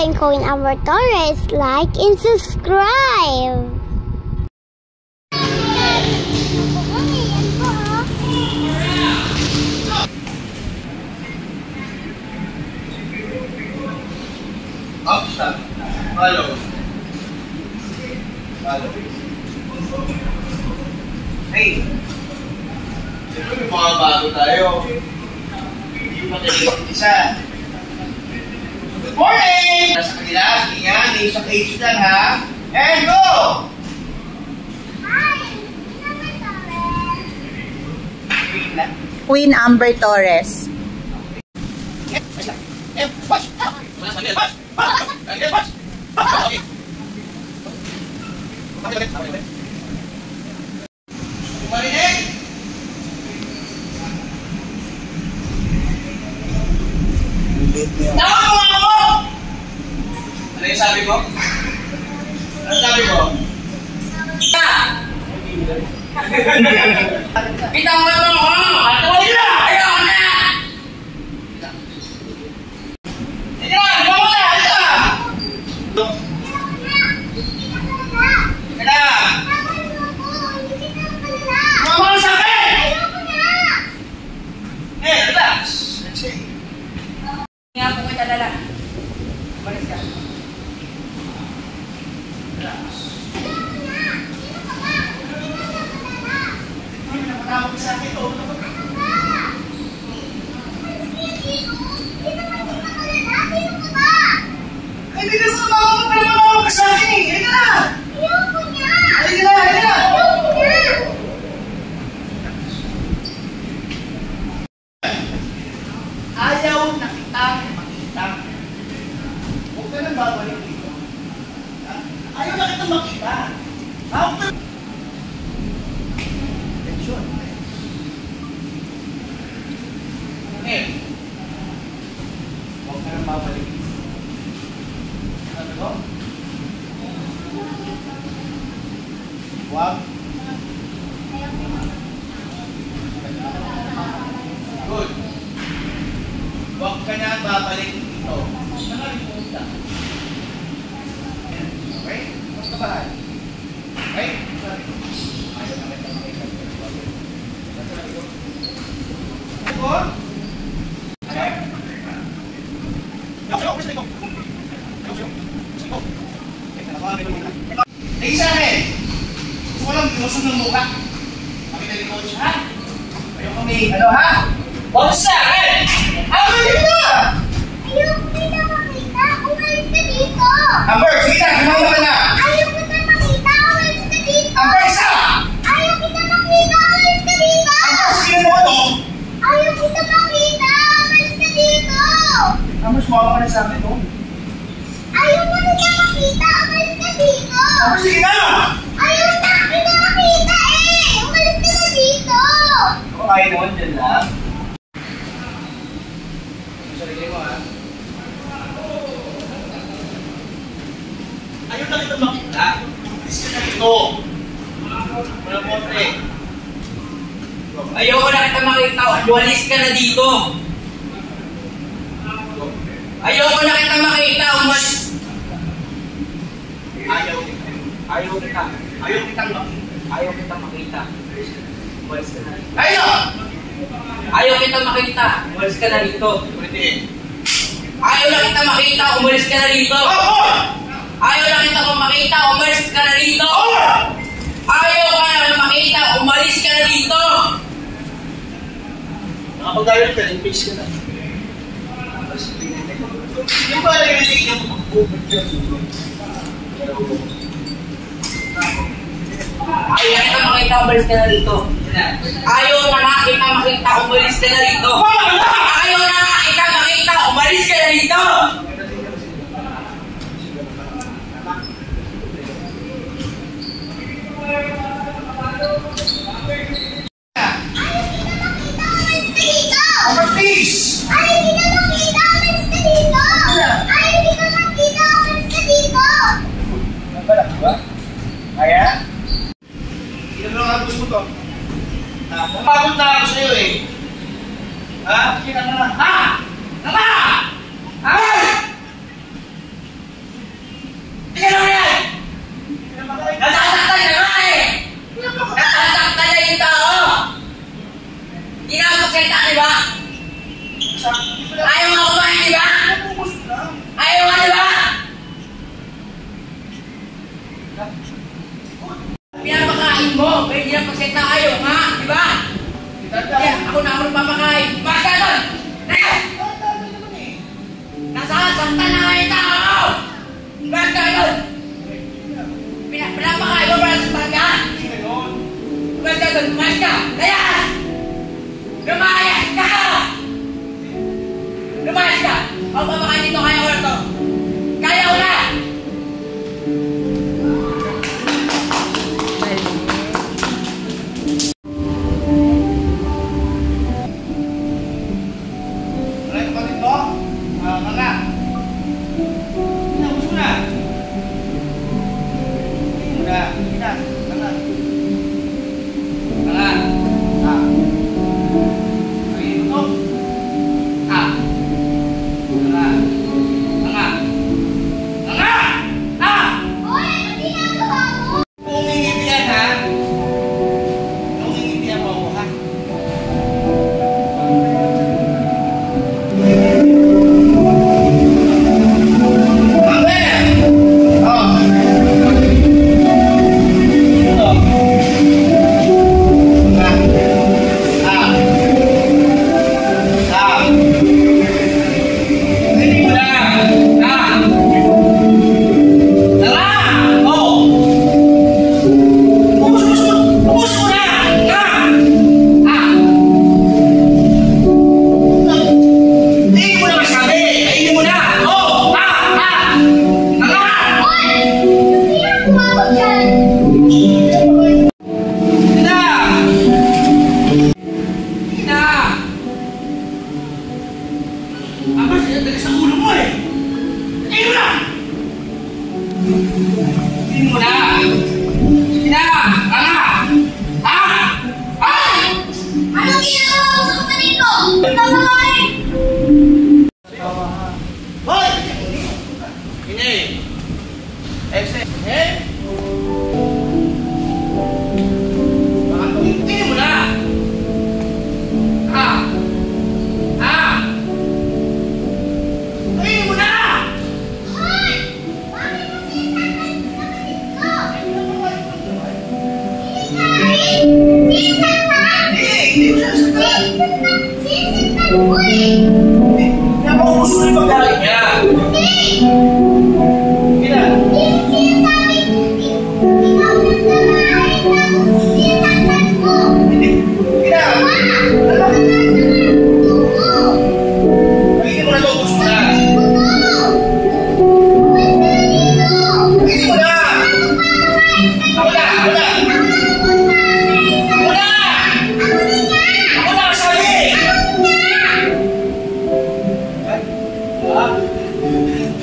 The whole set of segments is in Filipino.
I'm Queen Amber Torres. Like and subscribe! Up, stop. Follow. Follow. Hey! Siyempre may mga bago tayo. Hindi pa tayo isa. Good morning! Nasa kanila, yan, isang age lang ha. And go! Queen Amber Torres. Marinig! Tawa ako! Ano yung sabi ko? Ano sabi ko? Kita mo ito ako! Ato mo nila! Ayaw na! Sige na! Di ba mo na? Ayaw na! Sige na! Mama mo sa akin! Eh, relax! Nga po kita dala. Balis ka. Relax. Hindi na matawag sa akin ito. Hindi ka sa matawag ka sa akin eh! Hindi ka na! Ayoko niya! Hindi ka na! Hindi ka na! Ayoko niya! Ayaw na kita makita. Huwag ka nang babalik dito. Ayaw na kita makita. Huwag ka... Attention. Eh. Huwag ka nang babalik dito. Ano ko? Huwag. Good. Huwag ka na babalik dito. Saan ka rin pumunta? Okay? Huwag ka bahay. Okay? Ayaw na kita makita. Ako? Okay? Tingin sa akin! Gusto ko lang binusog ng mukha. Makita ni Coach, ha? Ayaw kami, ano ha? Huwag sa akin! Amber, dito na! Ayoko kita makita! Umalis ka dito! Amber, sige na! Kumama ka na! Ayoko kita makita! Umalis ka dito! Amber, isa! Ayaw kita makita! Umalis ka dito! Amber, sige na ito! Ayaw kita makita! Umalis ka dito! Amber, sumama ka na sa akin ito. Ayaw mo kita makita! Umalis ka dito! Amber, sige na! Ayaw na kita makita eh! Umalis ka na dito! Okay naman dyan lang. Sarili mo, ha? Ayaw na kita makita. Ilis ka na ito. Wala mo, pre. Ayoko na kita makita. Umalis ka na dito. Ayoko na kita makita. Umalis. Ayaw kita. Ayaw kita. Ayaw kitang makita. Ayaw kita makita. Umalis ka na. Ayaw! Ayaw kita makita. Umalis ka na dito. Ulitin. Ayaw na kita makita. Umalis ka na dito. Ayaw na kita makita. Umalis ka na dito. Ayaw ka na makita. Umalis ka na dito. Nakapag-dial ka, in-page ka na. Yung ba rin yung tingin mo mag-over dyan? Ayaw na kita makita. Umalis ka na dito. Ayaw na kita makita. Umalis ka na dito. Ayaw na kita makita. Umalis ka na dito. Amber, please! Ayaw kita makita! Umalis ka dito! Ayaw kita makita! Umalis ka dito! Nagbalak ba? Kaya? Ilan lang ang gusto mo to? Pagod na ako sa'yo eh. Ha? Kina na lang. Ha? Nama! Ay! magpapakain. Mas ka doon! Nasasaktan na nga yung tao! Mas ka doon! Pinapakain mo para sa tangga? Mas ka doon! Mas ka! Layas! Lumayas ka! Lumayas ka! Magpapakain dito, kaya ko lang to! Kaya ko na!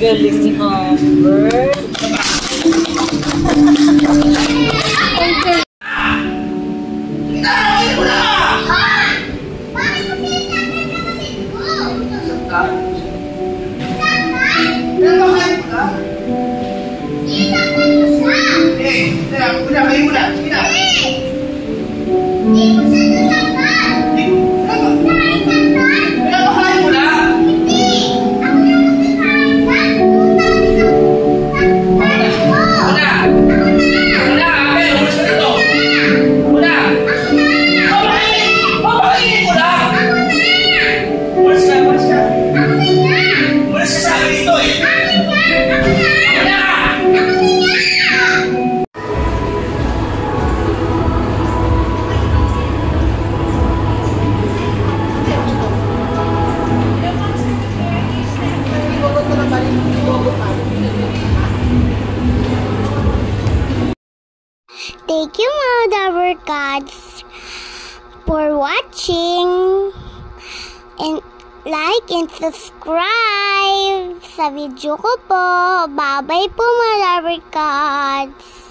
Galing ni Albert. Thank you, Mother Gods, for watching, and like and subscribe sa video ko po. Bye-bye po, Mother Gods.